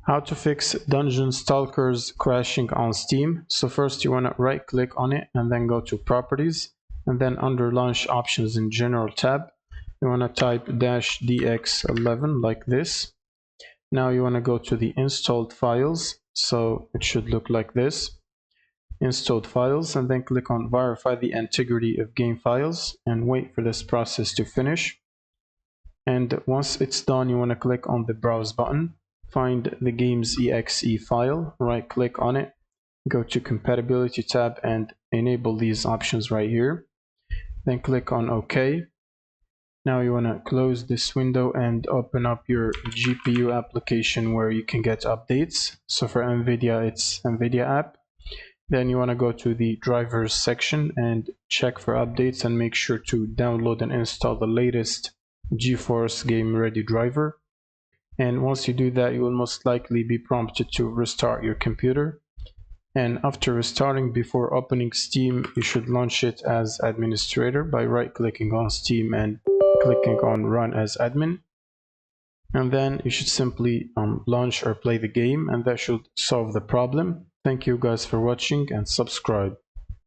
How to fix Dungeon Stalkers crashing on Steam. So first you want to right click on it and then go to properties, and then under launch options in general tab you want to type -dx11 like this. Now you want to go to the installed files, so it should look like this. Installed files, and then click on verify the integrity of game files and wait for this process to finish. And once it's done, you want to click on the browse button, find the game's exe file, right click on it, go to compatibility tab and enable these options right here, then click on OK. Now you want to close this window and open up your GPU application where you can get updates. So for NVIDIA, it's NVIDIA app. Then you want to go to the drivers section and check for updates and make sure to download and install the latest GeForce Game Ready driver. And once you do that, you will most likely be prompted to restart your computer. And after restarting, before opening Steam, you should launch it as administrator by right-clicking on Steam and clicking on Run as admin. And then you should simply launch or play the game, and that should solve the problem. Thank you guys for watching and subscribe.